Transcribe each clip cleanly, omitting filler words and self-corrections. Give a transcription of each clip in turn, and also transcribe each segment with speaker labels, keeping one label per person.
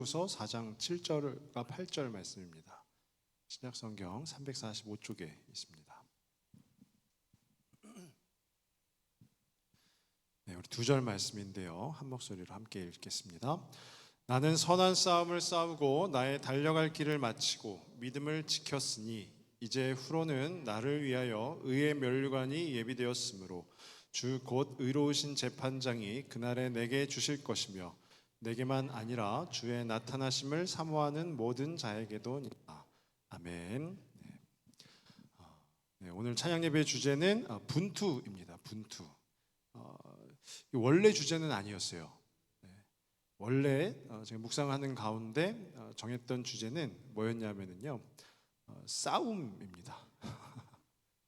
Speaker 1: 후서 4장 7절과 8절 말씀입니다. 신약성경 345쪽에 있습니다. 네, 우리 두 절 말씀인데요. 한 목소리로 함께 읽겠습니다. 나는 선한 싸움을 싸우고 나의 달려갈 길을 마치고 믿음을 지켰으니 이제 후로는 나를 위하여 의의 면류관이 예비되었으므로 주 곧 의로우신 재판장이 그날에 내게 주실 것이며 내게만 아니라 주의 나타나심을 사모하는 모든 자에게도니라. 아멘. 네, 오늘 찬양 예배의 주제는 분투입니다. 분투. 원래 주제는 아니었어요. 원래 제가 묵상하는 가운데 정했던 주제는 뭐였냐면요, 싸움입니다.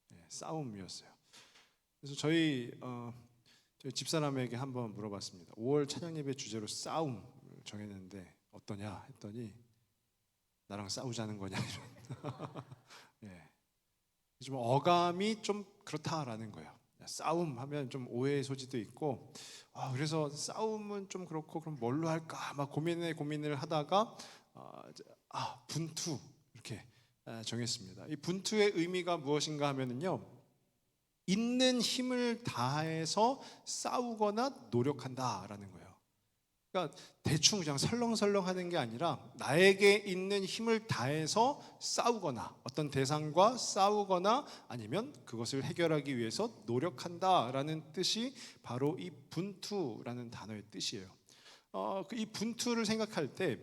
Speaker 1: 네, 싸움이었어요. 그래서 저희 집사람에게 한번 물어봤습니다. 5월 찬양 예배 주제로 싸움을 정했는데 어떠냐 했더니 나랑 싸우자는 거냐 이런. 네. 좀 어감이 좀 그렇다라는 거예요. 싸움 하면 좀 오해의 소지도 있고, 그래서 싸움은 좀 그렇고 그럼 뭘로 할까 막 고민을 하다가 분투 이렇게 정했습니다. 이 분투의 의미가 무엇인가 하면은요, 있는 힘을 다해서 싸우거나 노력한다라는 거예요. 그러니까 대충 그냥 설렁설렁 하는 게 아니라 나에게 있는 힘을 다해서 싸우거나 어떤 대상과 싸우거나 아니면 그것을 해결하기 위해서 노력한다라는 뜻이 바로 이 분투라는 단어의 뜻이에요. 이 분투를 생각할 때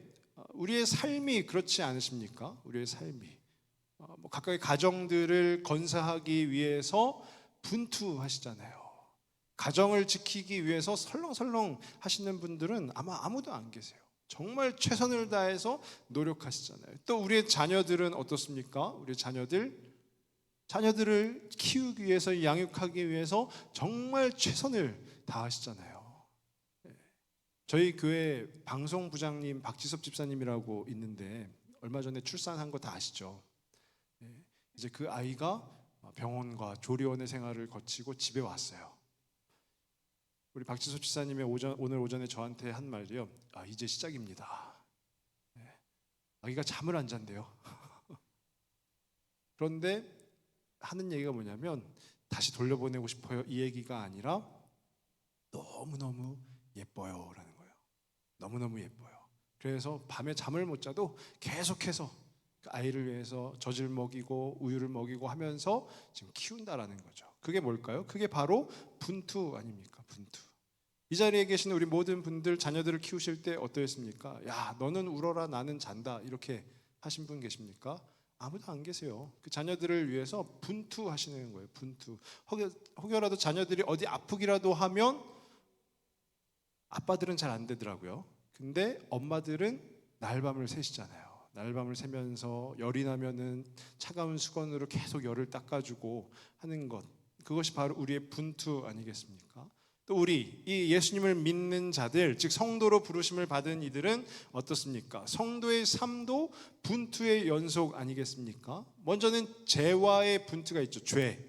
Speaker 1: 우리의 삶이 그렇지 않으십니까? 우리의 삶이 각각의 가정들을 건사하기 위해서 분투하시잖아요. 가정을 지키기 위해서 설렁설렁 하시는 분들은 아마 아무도 안 계세요. 정말 최선을 다해서 노력하시잖아요. 또 우리의 자녀들은 어떻습니까? 우리 자녀들을 키우기 위해서, 양육하기 위해서 정말 최선을 다하시잖아요. 저희 교회 방송부장님 박지섭 집사님이라고 있는데 얼마 전에 출산한 거 다 아시죠? 이제 그 아이가 병원과 조리원의 생활을 거치고 집에 왔어요. 우리 박지섭 집사님이 오늘 오전에 저한테 한 말이요, 이제 시작입니다. 아기가 잠을 안 잔대요. 그런데 하는 얘기가 뭐냐면 다시 돌려보내고 싶어요 이 얘기가 아니라 너무너무 예뻐요 라는 거예요. 너무너무 예뻐요. 그래서 밤에 잠을 못 자도 계속해서 아이를 위해서 젖을 먹이고 우유를 먹이고 하면서 지금 키운다라는 거죠. 그게 뭘까요? 그게 바로 분투 아닙니까? 분투. 이 자리에 계신 우리 모든 분들 자녀들을 키우실 때 어떠했습니까? 야, 너는 울어라 나는 잔다 이렇게 하신 분 계십니까? 아무도 안 계세요. 그 자녀들을 위해서 분투하시는 거예요. 분투. 혹여라도 자녀들이 어디 아프기라도 하면 아빠들은 잘 안 되더라고요. 근데 엄마들은 날밤을 새시잖아요. 날밤을 새면서 열이 나면은 차가운 수건으로 계속 열을 닦아주고 하는 것, 그것이 바로 우리의 분투 아니겠습니까? 또 우리 이 예수님을 믿는 자들, 즉 성도로 부르심을 받은 이들은 어떻습니까? 성도의 삶도 분투의 연속 아니겠습니까? 먼저는 죄와의 분투가 있죠. 죄.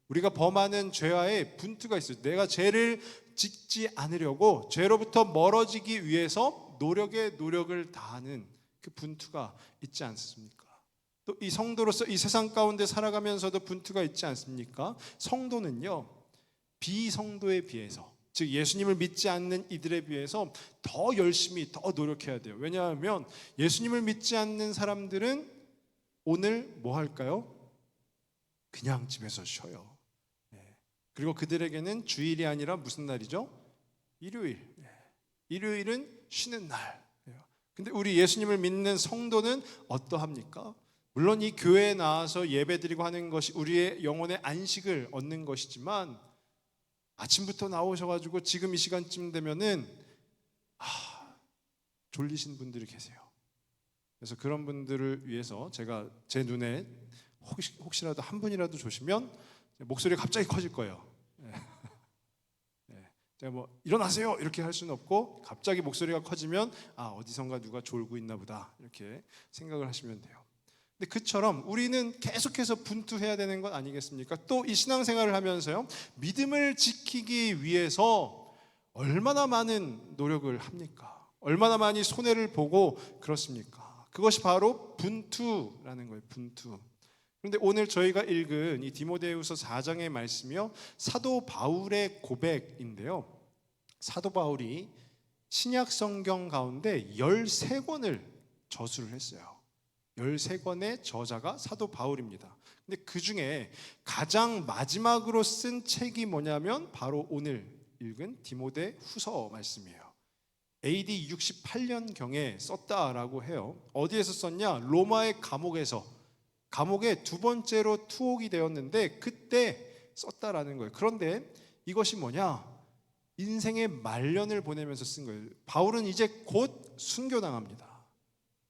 Speaker 1: 우리가 범하는 죄와의 분투가 있어요. 내가 죄를 짓지 않으려고 죄로부터 멀어지기 위해서 노력을 다하는 그 분투가 있지 않습니까? 또 이 성도로서 이 세상 가운데 살아가면서도 분투가 있지 않습니까? 성도는요, 비성도에 비해서, 즉 예수님을 믿지 않는 이들에 비해서 더 열심히 더 노력해야 돼요. 왜냐하면 예수님을 믿지 않는 사람들은 오늘 뭐 할까요? 그냥 집에서 쉬어요. 그리고 그들에게는 주일이 아니라 무슨 날이죠? 일요일. 일요일은 쉬는 날. 근데 우리 예수님을 믿는 성도는 어떠합니까? 물론 이 교회에 나와서 예배드리고 하는 것이 우리의 영혼의 안식을 얻는 것이지만 아침부터 나오셔가지고 지금 이 시간쯤 되면은 졸리신 분들이 계세요. 그래서 그런 분들을 위해서 제가 제 눈에 혹시라도 한 분이라도 조시면 목소리가 갑자기 커질 거예요. 제가 뭐 일어나세요 이렇게 할 수는 없고 갑자기 목소리가 커지면 어디선가 누가 졸고 있나 보다 이렇게 생각을 하시면 돼요. 근데 그처럼 우리는 계속해서 분투해야 되는 것 아니겠습니까? 또 이 신앙생활을 하면서요, 믿음을 지키기 위해서 얼마나 많은 노력을 합니까? 얼마나 많이 손해를 보고 그렇습니까? 그것이 바로 분투라는 거예요. 분투. 그런데 오늘 저희가 읽은 이 디모데후서 4장의 말씀이요, 사도 바울의 고백인데요, 사도 바울이 신약 성경 가운데 13권을 저술을 했어요. 13권의 저자가 사도 바울입니다. 근데 그 중에 가장 마지막으로 쓴 책이 뭐냐면 바로 오늘 읽은 디모데 후서 말씀이에요. AD 68년경에 썼다라고 해요. 어디에서 썼냐? 로마의 감옥에 두 번째로 투옥이 되었는데 그때 썼다라는 거예요. 그런데 이것이 뭐냐? 인생의 말년을 보내면서 쓴 거예요. 바울은 이제 곧 순교당합니다.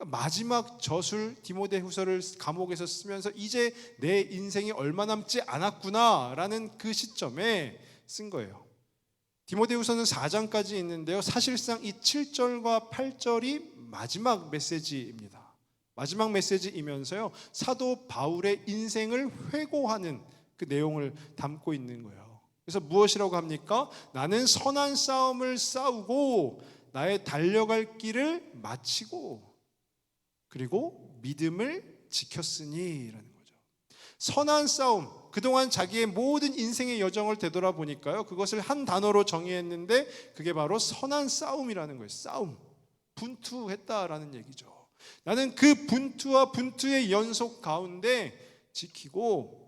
Speaker 1: 마지막 저술 디모데후서를 감옥에서 쓰면서 이제 내 인생이 얼마 남지 않았구나라는 그 시점에 쓴 거예요. 디모데후서는 4장까지 있는데요, 사실상 이 7절과 8절이 마지막 메시지입니다. 마지막 메시지이면서요, 사도 바울의 인생을 회고하는 그 내용을 담고 있는 거예요. 그래서 무엇이라고 합니까? 나는 선한 싸움을 싸우고 나의 달려갈 길을 마치고 그리고 믿음을 지켰으니라는 거죠. 선한 싸움, 그동안 자기의 모든 인생의 여정을 되돌아보니까요, 그것을 한 단어로 정의했는데 그게 바로 선한 싸움이라는 거예요. 싸움, 분투했다라는 얘기죠. 나는 그 분투와 분투의 연속 가운데 지키고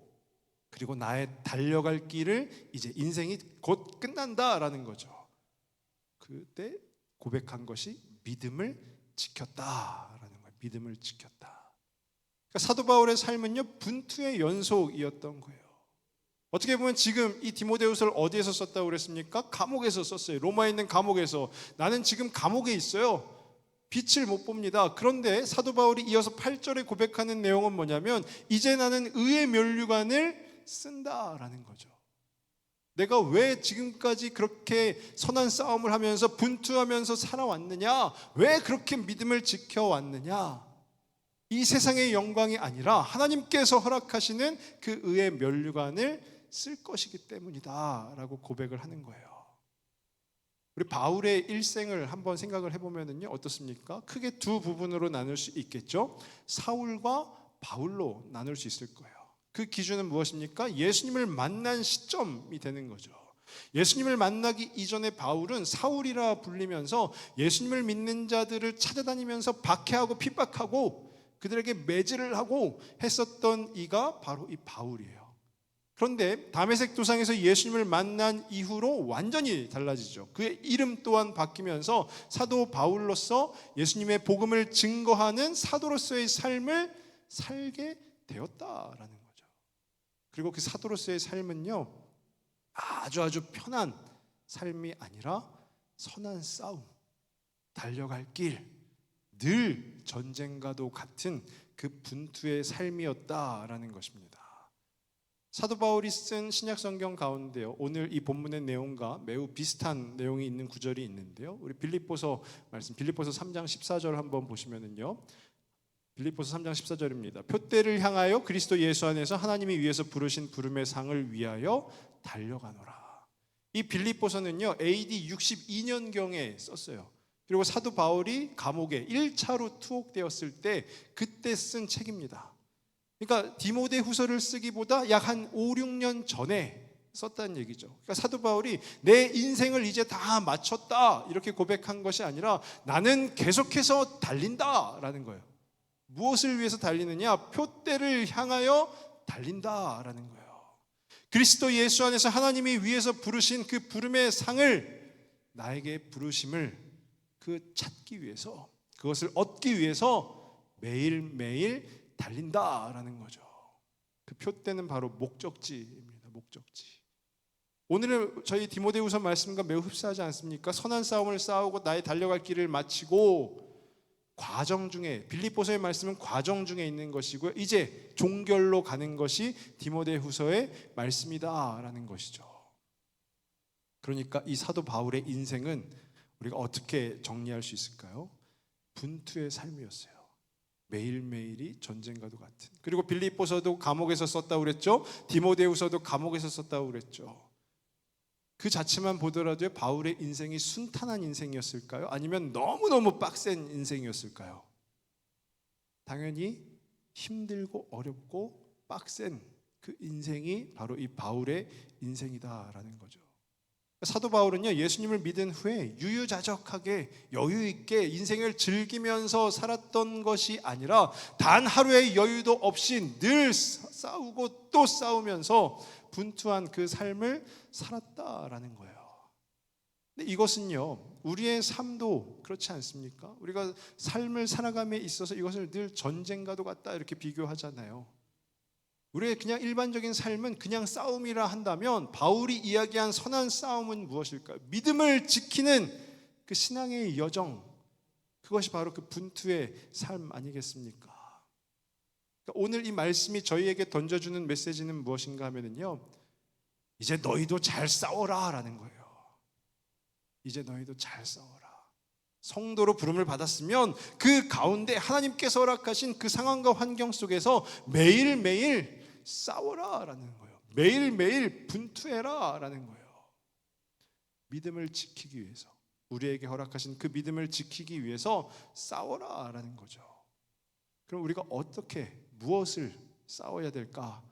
Speaker 1: 그리고 나의 달려갈 길을, 이제 인생이 곧 끝난다라는 거죠. 그때 고백한 것이 믿음을 지켰다라는 거예요. 믿음을 지켰다. 그러니까 사도 바울의 삶은요, 분투의 연속이었던 거예요. 어떻게 보면 지금 이 디모데후서를 어디에서 썼다고 그랬습니까? 감옥에서 썼어요. 로마에 있는 감옥에서. 나는 지금 감옥에 있어요. 빛을 못 봅니다. 그런데 사도 바울이 이어서 8절에 고백하는 내용은 뭐냐면 이제 나는 의의 면류관을 쓴다라는 거죠. 내가 왜 지금까지 그렇게 선한 싸움을 하면서 분투하면서 살아왔느냐? 왜 그렇게 믿음을 지켜왔느냐? 이 세상의 영광이 아니라 하나님께서 허락하시는 그 의의 면류관을 쓸 것이기 때문이다 라고 고백을 하는 거예요. 우리 바울의 일생을 한번 생각을 해보면요, 어떻습니까? 크게 두 부분으로 나눌 수 있겠죠. 사울과 바울로 나눌 수 있을 거예요. 그 기준은 무엇입니까? 예수님을 만난 시점이 되는 거죠. 예수님을 만나기 이전에 바울은 사울이라 불리면서 예수님을 믿는 자들을 찾아다니면서 박해하고 핍박하고 그들에게 매질을 하고 했었던 이가 바로 이 바울이에요. 그런데 다메섹 도상에서 예수님을 만난 이후로 완전히 달라지죠. 그의 이름 또한 바뀌면서 사도 바울로서 예수님의 복음을 증거하는 사도로서의 삶을 살게 되었다라는 거죠. 그리고 그 사도로서의 삶은요, 아주 편한 삶이 아니라 선한 싸움, 달려갈 길, 늘 전쟁과도 같은 그 분투의 삶이었다라는 것입니다. 사도 바울이 쓴 신약 성경 가운데요, 오늘 이 본문의 내용과 매우 비슷한 내용이 있는 구절이 있는데요, 우리 빌립보서 말씀, 빌립보서 3장 14절 한번 보시면은요, 빌립보서 3장 14절입니다. 표대를 향하여 그리스도 예수 안에서 하나님이 위에서 부르신 부름의 상을 위하여 달려가노라. 이 빌립보서는요, AD 62년경에 썼어요. 그리고 사도 바울이 감옥에 1차로 투옥되었을 때 그때 쓴 책입니다. 그러니까 디모데 후서를 쓰기보다 약 한 5, 6년 전에 썼다는 얘기죠. 그러니까 사도 바울이 내 인생을 이제 다 마쳤다 이렇게 고백한 것이 아니라 나는 계속해서 달린다라는 거예요. 무엇을 위해서 달리느냐? 표대를 향하여 달린다라는 거예요. 그리스도 예수 안에서 하나님이 위에서 부르신 그 부름의 상을, 나에게 부르심을 그 찾기 위해서, 그것을 얻기 위해서 매일매일 달린다라는 거죠. 그 표대는 바로 목적지입니다. 목적지. 오늘은 저희 디모데후서 말씀과 매우 흡사하지 않습니까? 선한 싸움을 싸우고 나의 달려갈 길을 마치고 과정 중에, 빌립보서의 말씀은 과정 중에 있는 것이고요, 이제 종결로 가는 것이 디모데후서의 말씀이다라는 것이죠. 그러니까 이 사도 바울의 인생은 우리가 어떻게 정리할 수 있을까요? 분투의 삶이었어요. 매일매일이 전쟁과도 같은. 그리고 빌립보서도 감옥에서 썼다고 그랬죠. 디모데후서도 감옥에서 썼다고 그랬죠. 그 자체만 보더라도 바울의 인생이 순탄한 인생이었을까요? 아니면 너무너무 빡센 인생이었을까요? 당연히 힘들고 어렵고 빡센 그 인생이 바로 이 바울의 인생이다라는 거죠. 사도 바울은요, 예수님을 믿은 후에 유유자적하게 여유 있게 인생을 즐기면서 살았던 것이 아니라 단 하루의 여유도 없이 늘 싸우고 또 싸우면서 분투한 그 삶을 살았다라는 거예요. 근데 이것은요, 우리의 삶도 그렇지 않습니까? 우리가 삶을 살아감에 있어서 이것을 늘 전쟁과도 같다 이렇게 비교하잖아요. 우리의 그냥 일반적인 삶은 그냥 싸움이라 한다면 바울이 이야기한 선한 싸움은 무엇일까요? 믿음을 지키는 그 신앙의 여정, 그것이 바로 그 분투의 삶 아니겠습니까? 그러니까 오늘 이 말씀이 저희에게 던져주는 메시지는 무엇인가 하면요, 이제 너희도 잘 싸워라 라는 거예요. 이제 너희도 잘 싸워라. 성도로 부름을 받았으면 그 가운데 하나님께서 허락하신 그 상황과 환경 속에서 매일매일 싸워라 라는 거예요. 매일매일 분투해라 라는 거예요. 믿음을 지키기 위해서, 우리에게 허락하신 그 믿음을 지키기 위해서 싸워라 라는 거죠. 그럼 우리가 어떻게, 무엇을 싸워야 될까?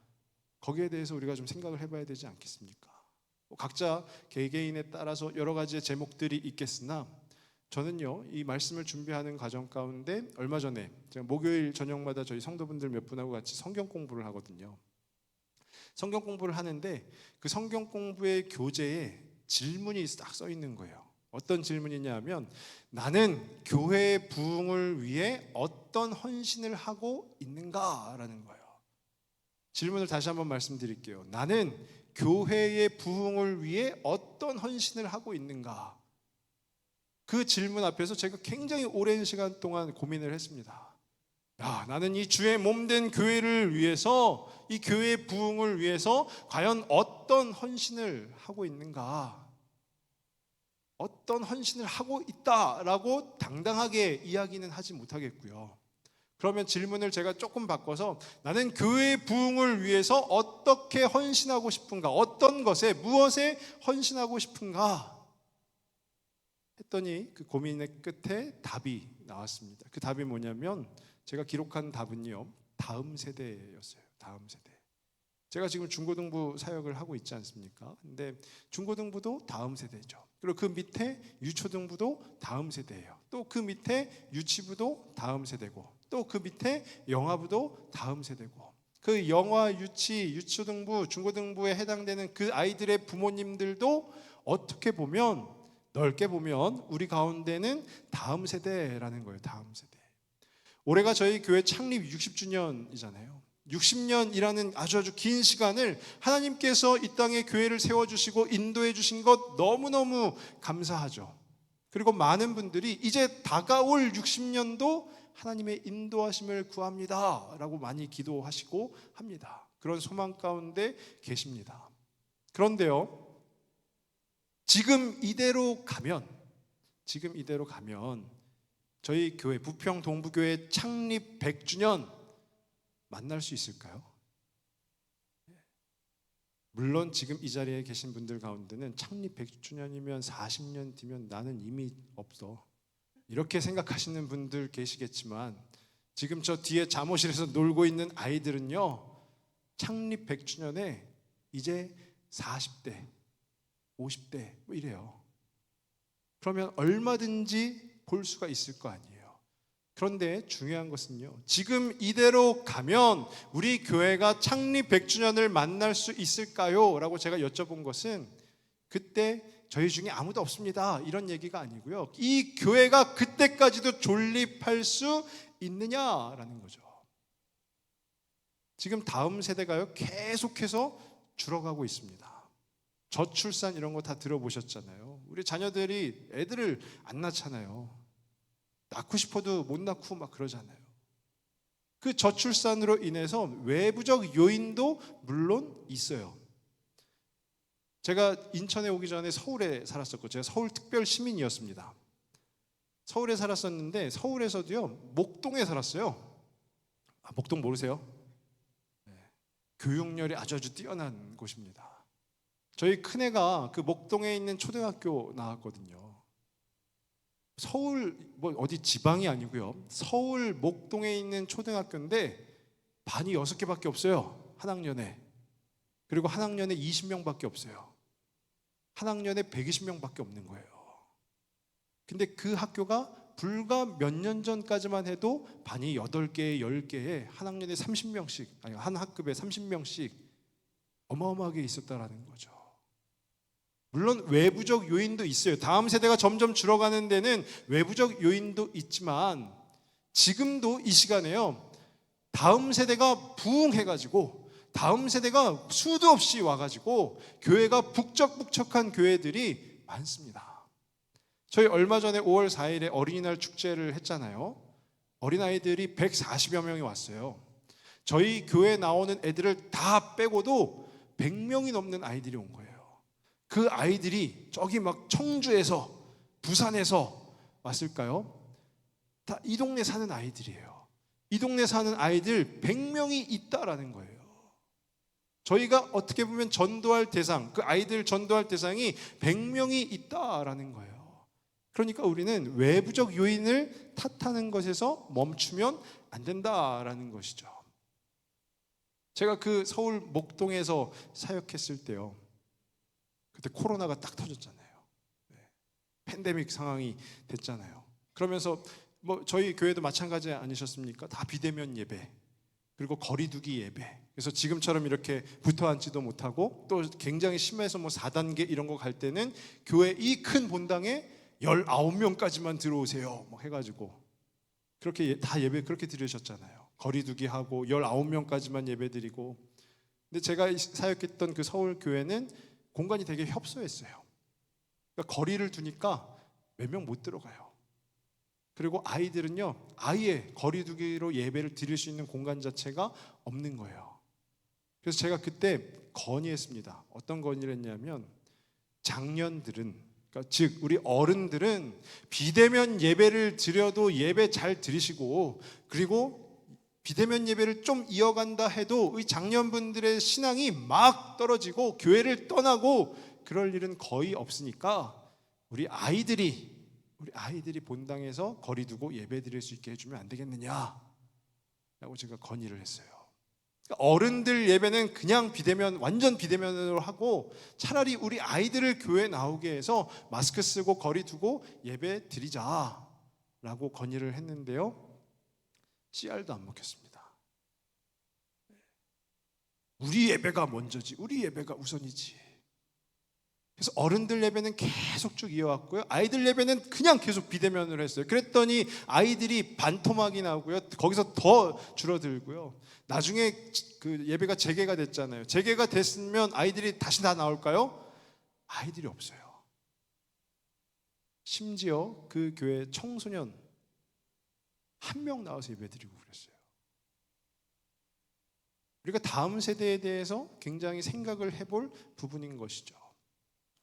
Speaker 1: 거기에 대해서 우리가 좀 생각을 해봐야 되지 않겠습니까? 각자 개개인에 따라서 여러 가지의 제목들이 있겠으나 저는요, 이 말씀을 준비하는 과정 가운데 얼마 전에 제가 목요일 저녁마다 저희 성도분들 몇 분하고 같이 성경 공부를 하거든요. 성경 공부를 하는데 그 성경 공부의 교재에 질문이 딱 써 있는 거예요. 어떤 질문이냐 하면, 나는 교회의 부흥을 위해 어떤 헌신을 하고 있는가라는 거예요. 질문을 다시 한번 말씀드릴게요. 나는 교회의 부흥을 위해 어떤 헌신을 하고 있는가? 그 질문 앞에서 제가 굉장히 오랜 시간 동안 고민을 했습니다. 나는 이 주의 몸된 교회를 위해서, 이 교회의 부흥을 위해서 과연 어떤 헌신을 하고 있는가? 어떤 헌신을 하고 있다라고 당당하게 이야기는 하지 못하겠고요. 그러면 질문을 제가 조금 바꿔서, 나는 교회의 부흥을 위해서 어떻게 헌신하고 싶은가? 어떤 것에, 무엇에 헌신하고 싶은가? 했더니 그 고민의 끝에 답이 나왔습니다. 그 답이 뭐냐면, 제가 기록한 답은요, 다음 세대였어요. 다음 세대. 제가 지금 중고등부 사역을 하고 있지 않습니까? 근데 중고등부도 다음 세대죠. 그리고 그 밑에 유초등부도 다음 세대예요. 또 그 밑에 유치부도 다음 세대고, 또 그 밑에 영아부도 다음 세대고, 그 영아, 유치, 유초등부, 중고등부에 해당되는 그 아이들의 부모님들도 어떻게 보면, 넓게 보면 우리 가운데는 다음 세대라는 거예요. 다음 세대. 올해가 저희 교회 창립 60주년이잖아요. 60년이라는 아주 긴 시간을 하나님께서 이 땅에 교회를 세워주시고 인도해 주신 것 너무너무 감사하죠. 그리고 많은 분들이 이제 다가올 60년도 하나님의 인도하심을 구합니다 라고 많이 기도하시고 합니다. 그런 소망 가운데 계십니다. 그런데요, 지금 이대로 가면 저희 교회 부평 동부교회 창립 100주년 만날 수 있을까요? 물론 지금 이 자리에 계신 분들 가운데는 창립 100주년이면 40년 뒤면 나는 이미 없어, 이렇게 생각하시는 분들 계시겠지만, 지금 저 뒤에 잠옷실에서 놀고 있는 아이들은요, 창립 100주년에 이제 40대 50대 뭐 이래요. 그러면 얼마든지 볼 수가 있을 거 아니에요. 그런데 중요한 것은요, 지금 이대로 가면 우리 교회가 창립 100주년을 만날 수 있을까요? 라고 제가 여쭤본 것은, 그때 저희 중에 아무도 없습니다 이런 얘기가 아니고요, 이 교회가 그때까지도 존립할 수 있느냐라는 거죠. 지금 다음 세대가요, 계속해서 줄어가고 있습니다. 저출산 이런 거 다 들어보셨잖아요. 우리 자녀들이 애들을 안 낳잖아요. 낳고 싶어도 못 낳고 막 그러잖아요. 그 저출산으로 인해서 외부적 요인도 물론 있어요. 제가 인천에 오기 전에 서울에 살았었고, 제가 서울 특별 시민이었습니다. 서울에 살았었는데 서울에서도요, 목동에 살았어요. 목동 모르세요? 네. 교육열이 아주 뛰어난 곳입니다. 저희 큰애가 그 목동에 있는 초등학교 나왔거든요. 서울 뭐 어디 지방이 아니고요. 서울 목동에 있는 초등학교인데 반이 6개밖에 없어요. 한 학년에. 그리고 한 학년에 20명밖에 없어요. 한 학년에 120명밖에 없는 거예요. 근데 그 학교가 불과 몇 년 전까지만 해도 반이 8개, 10개에 한 학년에 30명씩, 아니 한 학급에 30명씩 어마어마하게 있었다라는 거죠. 물론 외부적 요인도 있어요. 다음 세대가 점점 줄어가는 데는 외부적 요인도 있지만 지금도 이 시간에요. 다음 세대가 부흥해가지고 다음 세대가 수도 없이 와가지고 교회가 북적북적한 교회들이 많습니다. 저희 얼마 전에 5월 4일에 어린이날 축제를 했잖아요. 어린아이들이 140여 명이 왔어요. 저희 교회 나오는 애들을 다 빼고도 100명이 넘는 아이들이 온 거예요. 그 아이들이 저기 막 청주에서 부산에서 왔을까요? 다 이 동네 사는 아이들이에요. 이 동네 사는 아이들 100명이 있다라는 거예요. 저희가 어떻게 보면 전도할 대상, 그 아이들 전도할 대상이 100명이 있다라는 거예요. 그러니까 우리는 외부적 요인을 탓하는 것에서 멈추면 안 된다라는 것이죠. 제가 그 서울 목동에서 사역했을 때요. 그때 코로나가 딱 터졌잖아요. 팬데믹 상황이 됐잖아요. 그러면서 뭐 저희 교회도 마찬가지 아니셨습니까? 다 비대면 예배, 그리고 거리두기 예배. 그래서 지금처럼 이렇게 붙어 앉지도 못하고 또 굉장히 심해서 뭐 4단계 이런 거 갈 때는 교회 이 큰 본당에 19명까지만 들어오세요. 뭐 해가지고 그렇게 다 예배 그렇게 드리셨잖아요. 거리두기 하고 19명까지만 예배 드리고. 근데 제가 사역했던 그 서울 교회는 공간이 되게 협소했어요. 그러니까 거리를 두니까 몇 명 못 들어가요. 그리고 아이들은요, 아예 거리두기로 예배를 드릴 수 있는 공간 자체가 없는 거예요. 그래서 제가 그때 건의했습니다. 어떤 건의를 했냐면 장년들은, 그러니까 즉 우리 어른들은 비대면 예배를 드려도 예배 잘 드리시고, 그리고 비대면 예배를 좀 이어간다 해도 우리 장년분들의 신앙이 막 떨어지고 교회를 떠나고 그럴 일은 거의 없으니까 우리 아이들이 본당에서 거리 두고 예배 드릴 수 있게 해주면 안 되겠느냐라고 제가 건의를 했어요. 그러니까 어른들 예배는 그냥 비대면, 완전 비대면으로 하고 차라리 우리 아이들을 교회 나오게 해서 마스크 쓰고 거리 두고 예배 드리자라고 건의를 했는데요. 씨알도 안 먹혔습니다. 우리 예배가 먼저지, 우리 예배가 우선이지. 그래서 어른들 예배는 계속 쭉 이어왔고요. 아이들 예배는 그냥 계속 비대면으로 했어요. 그랬더니 아이들이 반토막이 나고요. 거기서 더 줄어들고요. 나중에 그 예배가 재개가 됐잖아요. 재개가 됐으면 아이들이 다시 다 나올까요? 아이들이 없어요. 심지어 그 교회 청소년 한 명 나와서 예배드리고 그랬어요. 우리가 다음 세대에 대해서 굉장히 생각을 해볼 부분인 것이죠.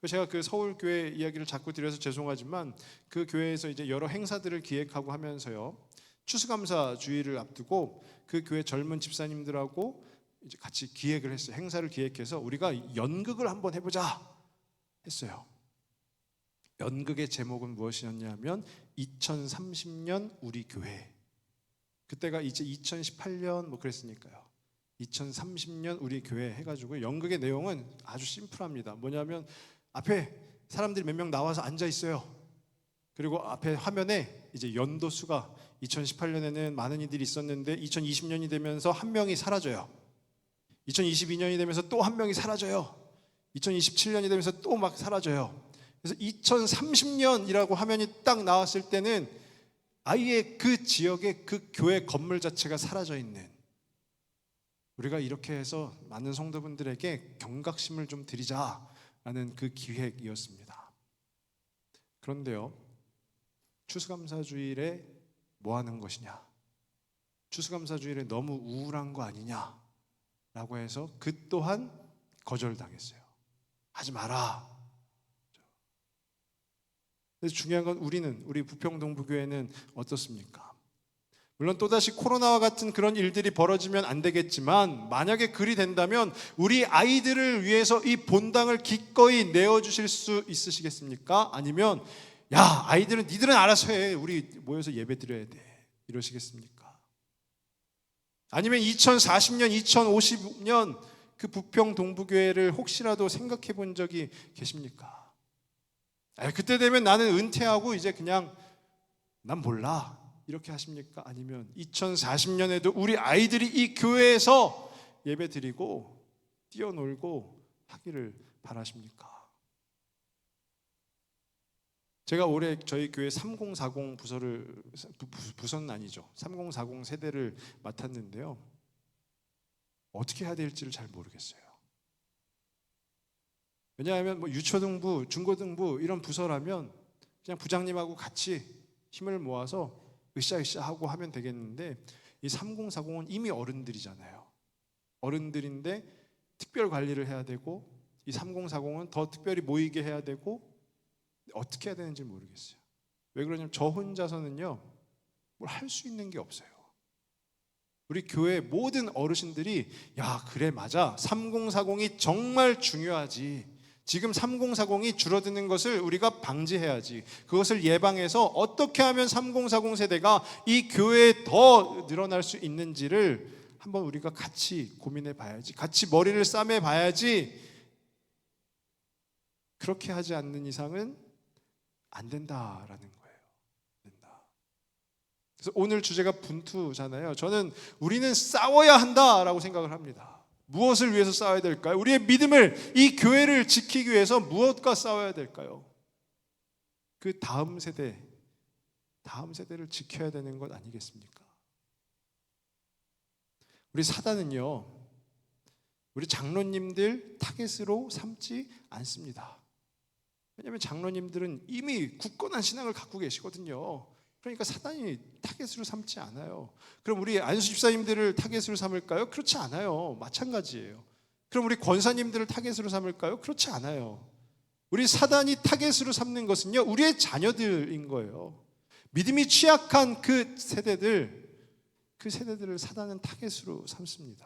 Speaker 1: 제가 그 서울교회 이야기를 자꾸 드려서 죄송하지만 그 교회에서 이제 여러 행사들을 기획하고 하면서요, 추수감사 주일을 앞두고 그 교회 젊은 집사님들하고 이제 같이 기획을 했어요. 행사를 기획해서 우리가 연극을 한번 해보자 했어요. 연극의 제목은 무엇이었냐면 2030년 우리 교회. 그때가 이제 2018년 뭐 그랬으니까요. 2030년 우리 교회 해가지고 연극의 내용은 아주 심플합니다. 뭐냐면 앞에 사람들이 몇 명 나와서 앉아 있어요. 그리고 앞에 화면에 이제 연도수가 2018년에는 많은 이들이 있었는데 2020년이 되면서 한 명이 사라져요. 2022년이 되면서 또 한 명이 사라져요. 2027년이 되면서 또 막 사라져요. 그래서 2030년이라고 화면이 딱 나왔을 때는 아예 그 지역의 그 교회 건물 자체가 사라져 있는, 우리가 이렇게 해서 많은 성도분들에게 경각심을 좀 드리자라는 그 기획이었습니다. 그런데요, 추수감사주일에 뭐 하는 것이냐, 추수감사주일에 너무 우울한 거 아니냐라고 해서 그 또한 거절당했어요. 하지 마라. 그래서 중요한 건 우리 부평동부교회는 어떻습니까? 물론 또다시 코로나와 같은 그런 일들이 벌어지면 안 되겠지만, 만약에 그리 된다면 우리 아이들을 위해서 이 본당을 기꺼이 내어주실 수 있으시겠습니까? 아니면 야, 아이들은 니들은 알아서 해, 우리 모여서 예배 드려야 돼, 이러시겠습니까? 아니면 2040년, 2050년 그 부평 동부교회를 혹시라도 생각해 본 적이 계십니까? 그때 되면 나는 은퇴하고 이제 그냥 난 몰라, 이렇게 하십니까? 아니면 2040년에도 우리 아이들이 이 교회에서 예배 드리고 뛰어놀고 하기를 바라십니까? 제가 올해 저희 교회 3040 부서는 아니죠, 3040 세대를 맡았는데요, 어떻게 해야 될지를 잘 모르겠어요. 왜냐하면 뭐 유초등부, 중고등부 이런 부서라면 그냥 부장님하고 같이 힘을 모아서 으쌰으쌰 하고 하면 되겠는데, 이 3040은 이미 어른들이잖아요. 어른들인데 특별 관리를 해야 되고, 이 3040은 더 특별히 모이게 해야 되고, 어떻게 해야 되는지 모르겠어요. 왜 그러냐면 저 혼자서는요 뭘 할 수 있는 게 없어요. 우리 교회 모든 어르신들이 야, 그래, 맞아, 3040이 정말 중요하지, 지금 3040이 줄어드는 것을 우리가 방지해야지, 그것을 예방해서 어떻게 하면 3040 세대가 이 교회에 더 늘어날 수 있는지를 한번 우리가 같이 고민해 봐야지, 같이 머리를 싸매 봐야지, 그렇게 하지 않는 이상은 안 된다라는 거예요. 안 된다. 그래서 오늘 주제가 분투잖아요. 저는 우리는 싸워야 한다라고 생각을 합니다. 무엇을 위해서 싸워야 될까요? 우리의 믿음을, 이 교회를 지키기 위해서 무엇과 싸워야 될까요? 그 다음 세대를 지켜야 되는 것 아니겠습니까? 우리 사단은요, 우리 장로님들 타겟으로 삼지 않습니다. 왜냐하면 장로님들은 이미 굳건한 신앙을 갖고 계시거든요. 그러니까 사단이 타겟으로 삼지 않아요. 그럼 우리 안수 집사님들을 타겟으로 삼을까요? 그렇지 않아요. 마찬가지예요. 그럼 우리 권사님들을 타겟으로 삼을까요? 그렇지 않아요. 우리 사단이 타겟으로 삼는 것은요, 우리의 자녀들인 거예요. 믿음이 취약한 그 세대들을 사단은 타겟으로 삼습니다.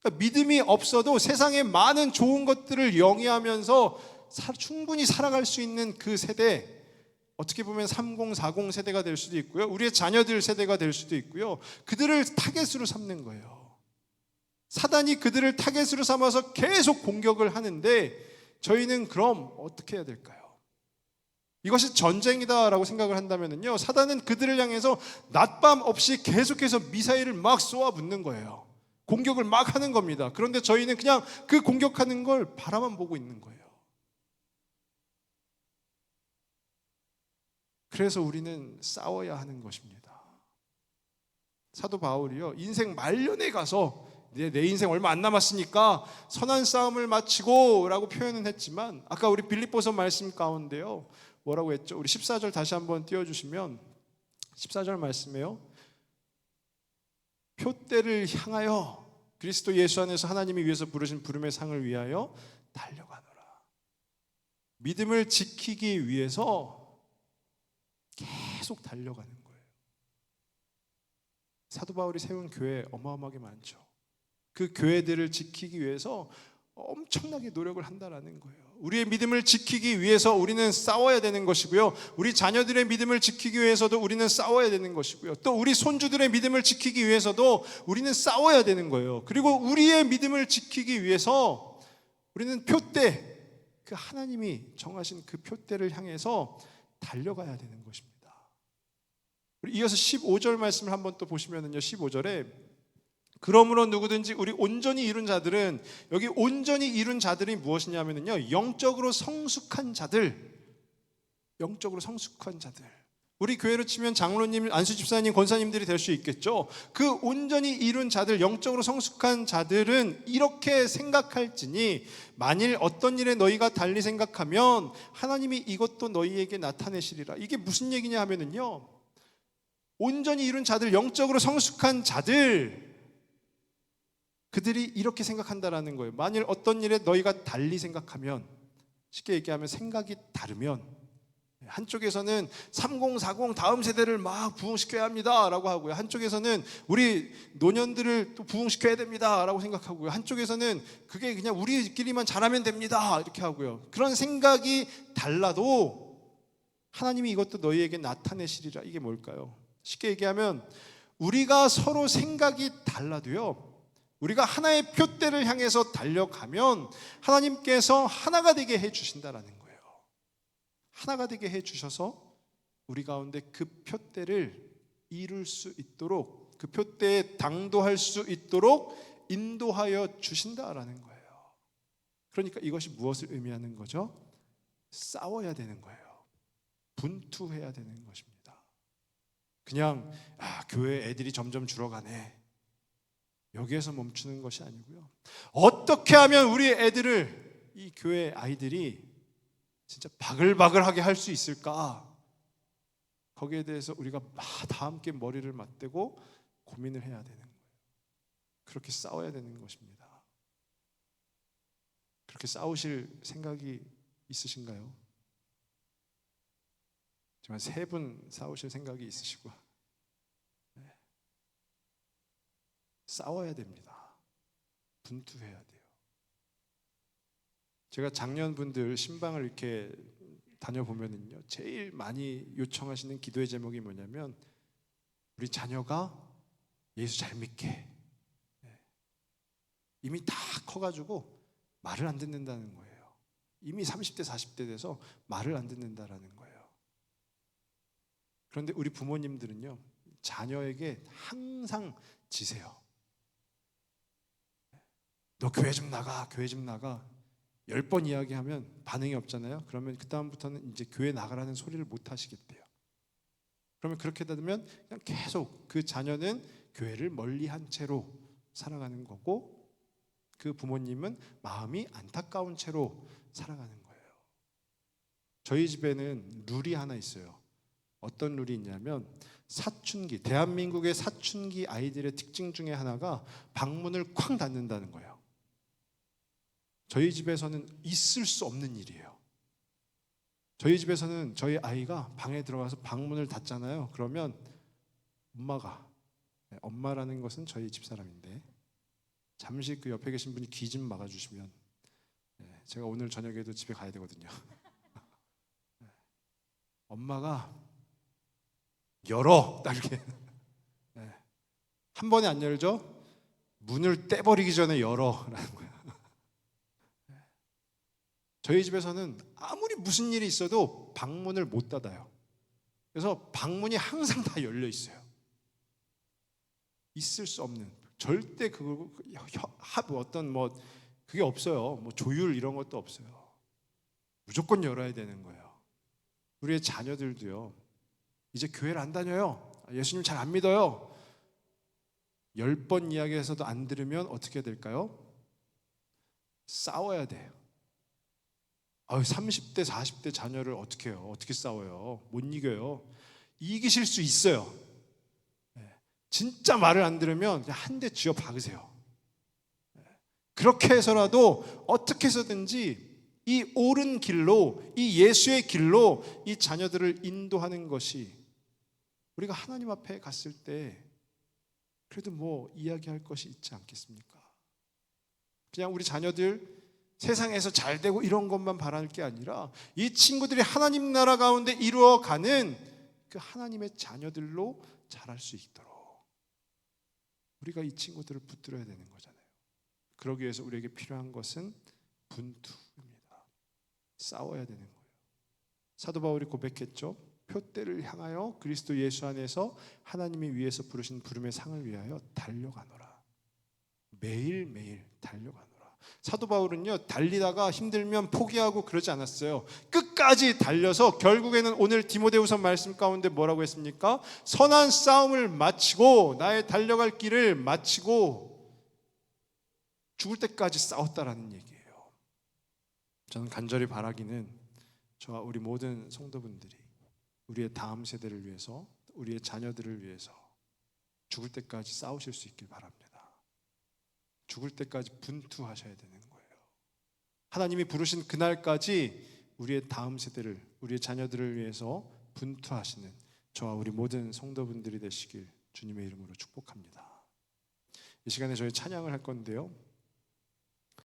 Speaker 1: 그러니까 믿음이 없어도 세상의 많은 좋은 것들을 영위하면서 충분히 살아갈 수 있는 그 세대, 어떻게 보면 3040 세대가 될 수도 있고요, 우리의 자녀들 세대가 될 수도 있고요, 그들을 타겟으로 삼는 거예요. 사단이 그들을 타겟으로 삼아서 계속 공격을 하는데, 저희는 그럼 어떻게 해야 될까요? 이것이 전쟁이다라고 생각을 한다면요, 사단은 그들을 향해서 낮밤 없이 계속해서 미사일을 막 쏘아붙는 거예요. 공격을 막 하는 겁니다. 그런데 저희는 그냥 그 공격하는 걸 바라만 보고 있는 거예요. 그래서 우리는 싸워야 하는 것입니다. 사도 바울이요, 인생 말년에 가서 내 인생 얼마 안 남았으니까 선한 싸움을 마치고 라고 표현은 했지만, 아까 우리 빌립보서 말씀 가운데요 뭐라고 했죠? 우리 14절 다시 한번 띄워주시면, 14절 말씀에요, 표대를 향하여 그리스도 예수 안에서 하나님이 위해서 부르신 부름의 상을 위하여 달려가노라. 믿음을 지키기 위해서 계속 달려가는 거예요. 사도 바울이 세운 교회 어마어마하게 많죠. 그 교회들을 지키기 위해서 엄청나게 노력을 한다라는 거예요. 우리의 믿음을 지키기 위해서 우리는 싸워야 되는 것이고요, 우리 자녀들의 믿음을 지키기 위해서도 우리는 싸워야 되는 것이고요, 또 우리 손주들의 믿음을 지키기 위해서도 우리는 싸워야 되는 거예요. 그리고 우리의 믿음을 지키기 위해서 우리는 표대, 그 하나님이 정하신 그 표대를 향해서 달려가야 되는 것입니다. 우리 이어서 15절 말씀을 한번 또 보시면은요, 15절에 그러므로 누구든지 우리 온전히 이룬 자들은, 여기 온전히 이룬 자들이 무엇이냐면요, 영적으로 성숙한 자들. 우리 교회로 치면 장로님, 안수 집사님, 권사님들이 될 수 있겠죠. 그 온전히 이룬 자들, 영적으로 성숙한 자들은 이렇게 생각할지니, 만일 어떤 일에 너희가 달리 생각하면 하나님이 이것도 너희에게 나타내시리라. 이게 무슨 얘기냐 하면은요, 온전히 이룬 자들, 영적으로 성숙한 자들, 그들이 이렇게 생각한다라는 거예요. 만일 어떤 일에 너희가 달리 생각하면, 쉽게 얘기하면 생각이 다르면 한쪽에서는 3040 다음 세대를 막 부흥시켜야 합니다라고 하고요. 한쪽에서는 우리 노년들을 또 부흥시켜야 됩니다라고 생각하고요. 한쪽에서는 그게 그냥 우리끼리만 잘하면 됩니다 이렇게 하고요. 그런 생각이 달라도 하나님이 이것도 너희에게 나타내시리라. 이게 뭘까요? 쉽게 얘기하면 우리가 서로 생각이 달라도요, 우리가 하나의 표대를 향해서 달려가면 하나님께서 하나가 되게 해주신다라는 거예요. 하나가 되게 해주셔서 우리 가운데 그 표대를 이룰 수 있도록, 그 표대에 당도할 수 있도록 인도하여 주신다라는 거예요. 그러니까 이것이 무엇을 의미하는 거죠? 싸워야 되는 거예요. 분투해야 되는 것입니다. 그냥 교회 애들이 점점 줄어가네, 여기에서 멈추는 것이 아니고요. 어떻게 하면 우리 애들을, 이 교회 아이들이 진짜 바글바글하게 할 수 있을까? 거기에 대해서 우리가 다 함께 머리를 맞대고 고민을 해야 되는 거예요. 그렇게 싸워야 되는 것입니다. 그렇게 싸우실 생각이 있으신가요? 정말 3분 싸우실 생각이 있으시고, 싸워야 됩니다. 분투해야 돼요. 제가 장년분들 신방을 이렇게 다녀보면은요, 제일 많이 요청하시는 기도의 제목이 뭐냐면 우리 자녀가 예수 잘 믿게. 이미 다 커가지고 말을 안 듣는다는 거예요. 이미 30대 40대 돼서 말을 안 듣는다라는 거예요. 그런데 우리 부모님들은요, 자녀에게 항상 지세요. 너 교회 좀 나가, 교회 좀 나가. 10번 이야기하면 반응이 없잖아요. 그러면 그 다음부터는 이제 교회 나가라는 소리를 못 하시겠대요. 그러면 그렇게 되면 그냥 계속 그 자녀는 교회를 멀리한 채로 살아가는 거고, 그 부모님은 마음이 안타까운 채로 살아가는 거예요. 저희 집에는 룰이 하나 있어요. 어떤 룰이 있냐면, 사춘기, 대한민국의 사춘기 아이들의 특징 중에 하나가 방문을 쾅 닫는다는 거예요. 저희 집에서는 있을 수 없는 일이에요. 저희 집에서는 저희 아이가 방에 들어가서 방문을 닫잖아요. 그러면 엄마라는 것은 저희 집사람인데, 잠시 그 옆에 계신 분이 귀 좀 막아주시면, 제가 오늘 저녁에도 집에 가야 되거든요. 엄마가 열어, 딱 이렇게. 한 번에 안 열죠? 문을 떼버리기 전에 열어라는 거예요. 저희 집에서는 아무리 무슨 일이 있어도 방문을 못 닫아요. 그래서 방문이 항상 다 열려 있어요. 있을 수 없는, 절대 그게 없어요. 뭐 조율 이런 것도 없어요. 무조건 열어야 되는 거예요. 우리의 자녀들도요, 이제 교회를 안 다녀요. 예수님 잘 안 믿어요. 10번 이야기해서도 안 들으면 어떻게 될까요? 싸워야 돼요. 30대 40대 자녀를 어떻게 해요? 어떻게 싸워요? 못 이겨요. 이기실 수 있어요. 진짜 말을 안 들으면 그냥 한 대 쥐어 박으세요. 그렇게 해서라도 어떻게 해서든지 이 옳은 길로, 이 예수의 길로 이 자녀들을 인도하는 것이, 우리가 하나님 앞에 갔을 때 그래도 뭐 이야기할 것이 있지 않겠습니까? 그냥 우리 자녀들 세상에서 잘 되고 이런 것만 바랄 게 아니라 이 친구들이 하나님 나라 가운데 이루어가는 그 하나님의 자녀들로 자랄 수 있도록 우리가 이 친구들을 붙들어야 되는 거잖아요. 그러기 위해서 우리에게 필요한 것은 분투입니다. 싸워야 되는 거예요. 사도 바울이 고백했죠. 표대를 향하여 그리스도 예수 안에서 하나님이 위에서 부르신 부름의 상을 위하여 달려가노라. 매일매일 달려가노라. 사도 바울은요, 달리다가 힘들면 포기하고 그러지 않았어요. 끝까지 달려서 결국에는 오늘 디모데후서 말씀 가운데 뭐라고 했습니까? 선한 싸움을 마치고 나의 달려갈 길을 마치고 죽을 때까지 싸웠다라는 얘기예요. 저는 간절히 바라기는 저와 우리 모든 성도분들이 우리의 다음 세대를 위해서, 우리의 자녀들을 위해서 죽을 때까지 싸우실 수 있길 바랍니다. 죽을 때까지 분투하셔야 되는 거예요. 하나님이 부르신 그날까지 우리의 다음 세대를 우리의 자녀들을 위해서 분투하시는 저와 우리 모든 성도분들이 되시길 주님의 이름으로 축복합니다. 이 시간에 저희 찬양을 할 건데요.